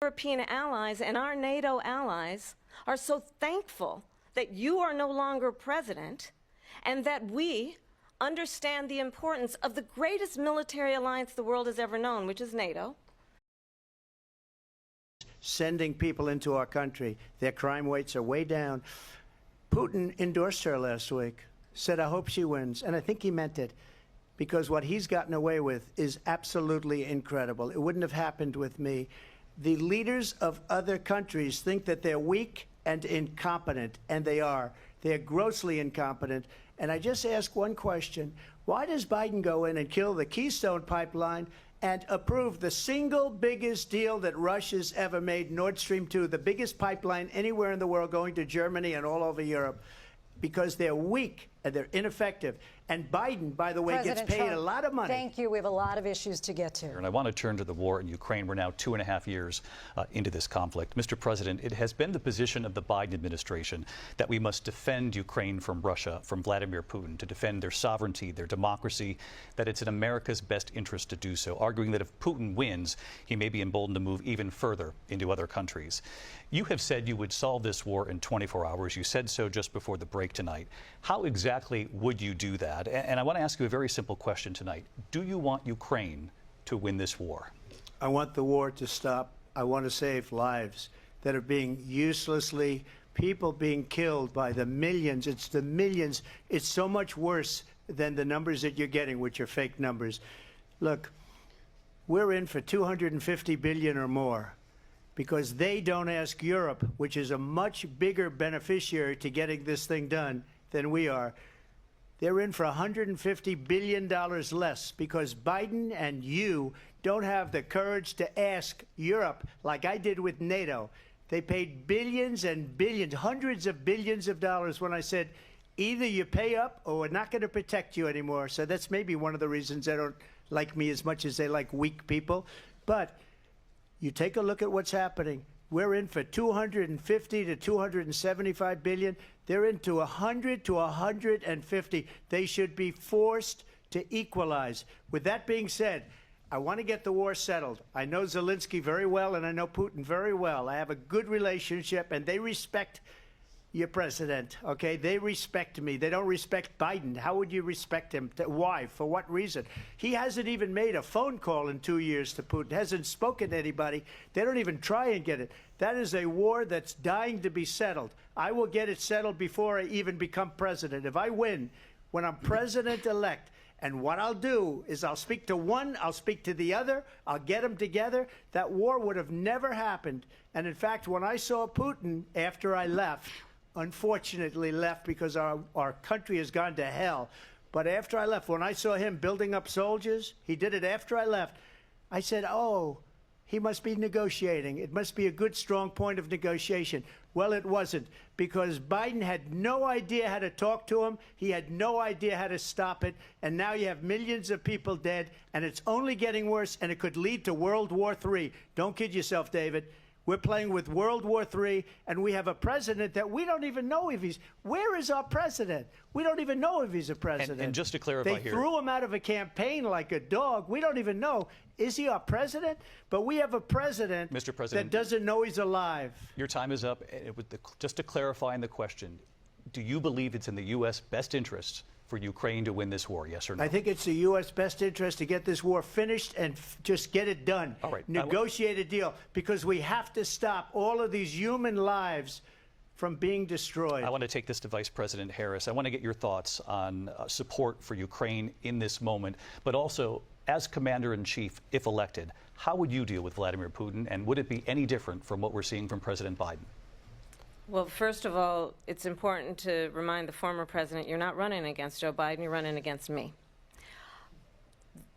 European allies and our NATO allies are so thankful that you are no longer president and that we understand the importance of the greatest military alliance the world has ever known, which is NATO. Sending people into our country, their crime rates are way down. Putin endorsed her last week, said, I hope she wins. And I think he meant it, because what he's gotten away with is absolutely incredible. It wouldn't have happened with me. The leaders of other countries think that they're weak and incompetent, and they are. They're grossly incompetent. And I just ask one question. Why does Biden go in and kill the Keystone Pipeline and approve the single biggest deal that Russia's ever made, Nord Stream 2, the biggest pipeline anywhere in the world going to Germany and all over Europe? Because they're weak and they're ineffective. And Biden, by the way, President gets paid Trump, a lot of money. Thank you. We have a lot of issues to get to. And I want to turn to the war in Ukraine. We're now 2.5 years into this conflict. Mr. President, it has been the position of the Biden administration that we must defend Ukraine from Russia, from Vladimir Putin, to defend their sovereignty, their democracy, that it's in America's best interest to do so, arguing that if Putin wins, he may be emboldened to move even further into other countries. You have said you would solve this war in 24 hours. You said so just before the break tonight. How exactly would you do that? And I want to ask you a very simple question tonight. Do you want Ukraine to win this war? I want the war to stop. I want to save lives that are being uselessly, people being killed by the millions. It's the millions. It's so much worse than the numbers that you're getting, which are fake numbers. Look, we're in for 250 billion or more, because they don't ask Europe, which is a much bigger beneficiary to getting this thing done than we are. They're in for $150 billion less because Biden and you don't have the courage to ask Europe like I did with NATO. They paid billions and billions, hundreds of billions of dollars when I said, either you pay up or we're not going to protect you anymore. So that's maybe one of the reasons they don't like me as much as they like weak people. But you take a look at what's happening. We're in for 250 to 275 billion. They're into 100 to 150. They should be forced to equalize. With that being said, I want to get the war settled. I know Zelensky very well, and I know Putin very well. I have a good relationship, and they respect your president, okay? They respect me. They don't respect Biden. How would you respect him? Why? For what reason? He hasn't even made a phone call in 2 years to Putin, hasn't spoken to anybody. They don't even try and get it. That is a war that's dying to be settled. I will get it settled before I even become president. If I win, when I'm president-elect, and what I'll do is I'll speak to one, I'll speak to the other, I'll get them together. That war would have never happened. And in fact, when I saw Putin after I left, unfortunately left because our country has gone to hell. But after I left, when I saw him building up soldiers, he did it after I left, I said, oh, he must be negotiating. It must be a good, strong point of negotiation. Well, it wasn't, because Biden had no idea how to talk to him. He had no idea how to stop it. And now you have millions of people dead, and it's only getting worse, and it could lead to World War III. Don't kid yourself, David. We're playing with World War III, and we have a president that we don't even know if he's... Where is our president? We don't even know if he's a president. And just to clarify they here... They threw him out of a campaign like a dog. We don't even know. Is he our president? But we have a president, Mr. President, that doesn't know he's alive. Your time is up. Just to clarify in the question, do you believe it's in the U.S. best interest for Ukraine to win this war, yes or no? I think it's the U.S. best interest to get this war finished and just get it done. All right. Negotiate a deal, because we have to stop all of these human lives from being destroyed. I want to take this to Vice President Harris. I want to get your thoughts on support for Ukraine in this moment, but also, as Commander-in-Chief, if elected, how would you deal with Vladimir Putin, and would it be any different from what we're seeing from President Biden? Well, first of all, it's important to remind the former president you're not running against Joe Biden, you're running against me.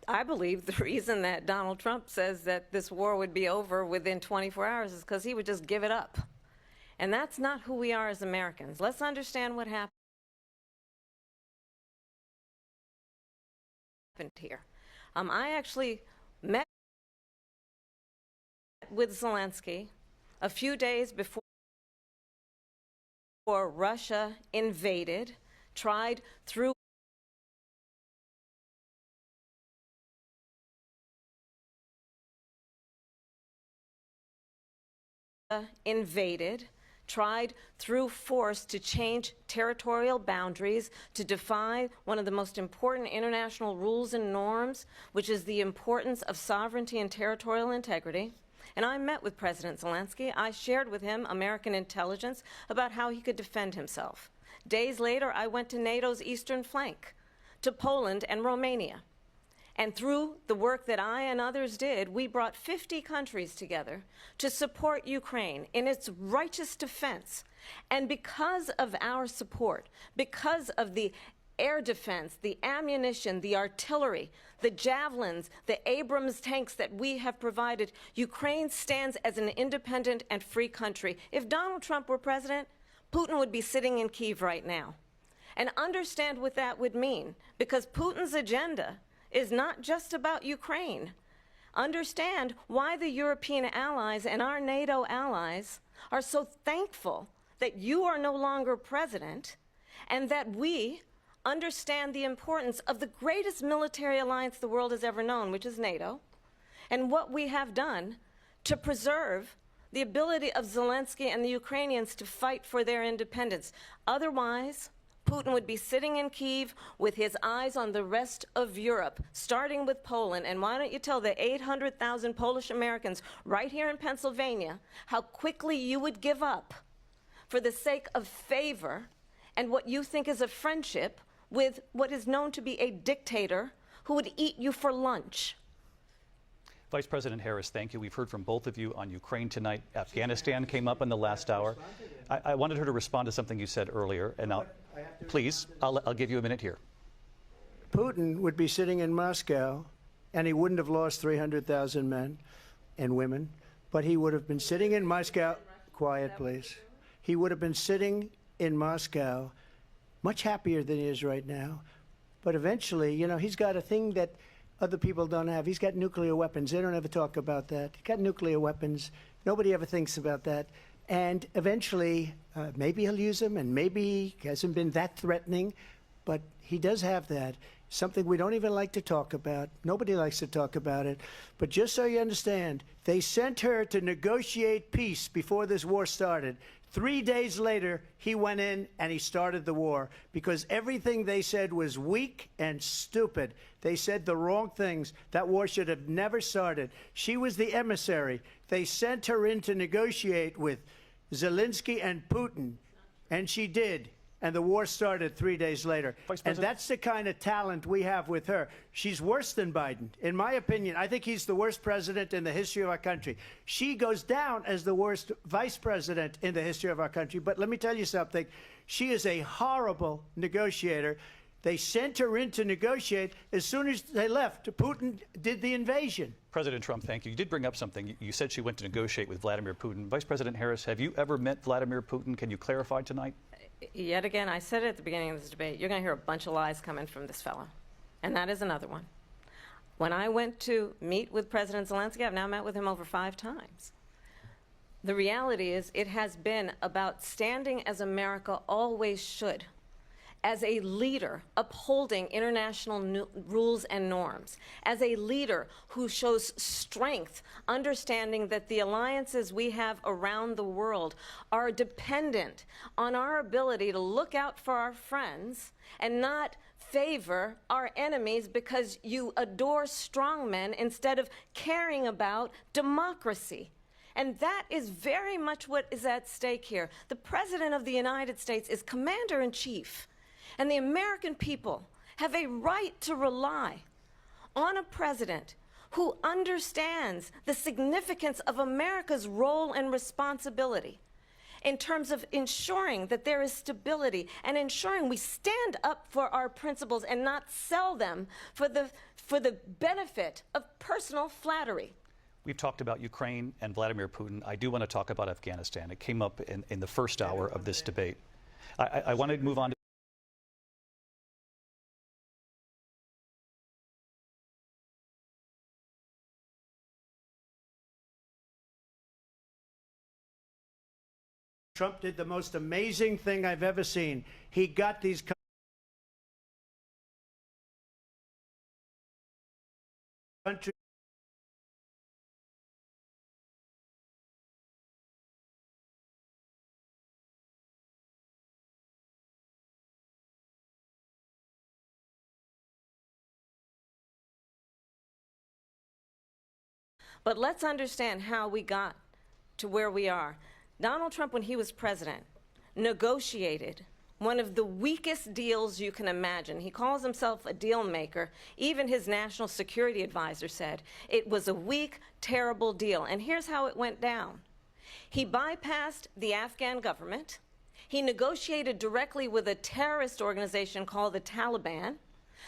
I believe the reason that Donald Trump says that this war would be over within 24 hours is because he would just give it up. And that's not who we are as Americans. Let's understand what happened here. I actually met with Zelensky a few days before Russia invaded, tried through invaded, tried through force to change territorial boundaries, to defy one of the most important international rules and norms, which is the importance of sovereignty and territorial integrity. And I met with President Zelensky. I shared with him American intelligence about how he could defend himself. Days later, I went to NATO's eastern flank, to Poland and Romania. And through the work that I and others did, we brought 50 countries together to support Ukraine in its righteous defense. And because of our support, because of the air defense, the ammunition, the artillery, the javelins, the Abrams tanks that we have provided, Ukraine stands as an independent and free country. If Donald Trump were president, Putin would be sitting in Kyiv right now. And understand what that would mean, because Putin's agenda is not just about Ukraine. Understand why the European allies and our NATO allies are so thankful that you are no longer president, and that we understand the importance of the greatest military alliance the world has ever known, which is NATO, and what we have done to preserve the ability of Zelensky and the Ukrainians to fight for their independence. Otherwise, Putin would be sitting in Kyiv with his eyes on the rest of Europe, starting with Poland. And why don't you tell the 800,000 Polish Americans right here in Pennsylvania how quickly you would give up for the sake of favor and what you think is a friendship with what is known to be a dictator who would eat you for lunch. Vice President Harris, thank you. We've heard from both of you on Ukraine tonight. Afghanistan came up in the last hour. I wanted her to respond to something you said earlier, and please, I'll give you a minute here. Putin would be sitting in Moscow, and he wouldn't have lost 300,000 men and women, but he would have been sitting in Moscow. Quiet, please. He would have been sitting in Moscow much happier than he is right now. But eventually, you know, he's got a thing that other people don't have. He's got nuclear weapons. They don't ever talk about that. He's got nuclear weapons. Nobody ever thinks about that. And eventually, maybe he'll use them, and maybe he hasn't been that threatening, but he does have that. Something we don't even like to talk about. Nobody likes to talk about it. But just so you understand, they sent her to negotiate peace before this war started. 3 days later, he went in and he started the war because everything they said was weak and stupid. They said the wrong things. That war should have never started. She was the emissary. They sent her in to negotiate with Zelensky and Putin, and she did. And the war started 3 days later. And that's the kind of talent we have with her. She's worse than Biden. In my opinion, I think he's the worst president in the history of our country. She goes down as the worst vice president in the history of our country. But let me tell you something. She is a horrible negotiator. They sent her in to negotiate. As soon as they left, Putin did the invasion. President Trump, thank you. You did bring up something. You said she went to negotiate with Vladimir Putin. Vice President Harris, have you ever met Vladimir Putin? Can you clarify tonight? Yet again, I said it at the beginning of this debate, you're going to hear a bunch of lies coming from this fellow. And that is another one. When I went to meet with President Zelensky, I've now met with him over 5 times. The reality is it has been about standing as America always should, as a leader upholding international rules and norms, as a leader who shows strength, understanding that the alliances we have around the world are dependent on our ability to look out for our friends and not favor our enemies because you adore strongmen instead of caring about democracy. And that is very much what is at stake here. The President of the United States is commander-in-chief. And the American people have a right to rely on a president who understands the significance of America's role and responsibility in terms of ensuring that there is stability and ensuring we stand up for our principles and not sell them for the benefit of personal flattery. We've talked about Ukraine and Vladimir Putin. I do want to talk about Afghanistan. It came up in the first hour of this debate. I want to move on to Trump did the most amazing thing I've ever seen. He got these countries But let's understand how we got to where we are. Donald Trump, when he was president, negotiated one of the weakest deals you can imagine. He calls himself a deal maker. Even his national security advisor said it was a weak, terrible deal. And here's how it went down. He bypassed the Afghan government. He negotiated directly with a terrorist organization called the Taliban.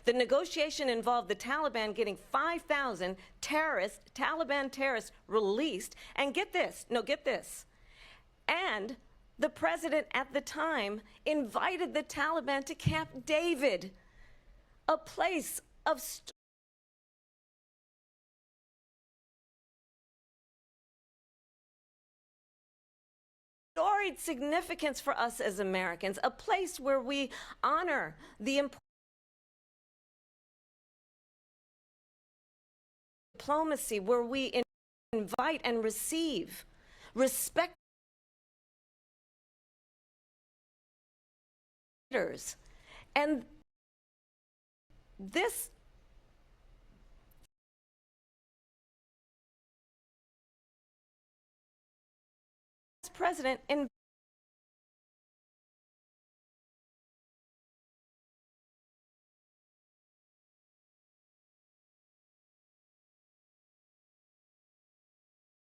The negotiation involved the Taliban getting 5,000 Taliban terrorists released. And get this, and the president at the time invited the Taliban to Camp David, a place of storied significance for us as Americans, a place where we honor the diplomacy, where we invite and receive, respect leaders. And this president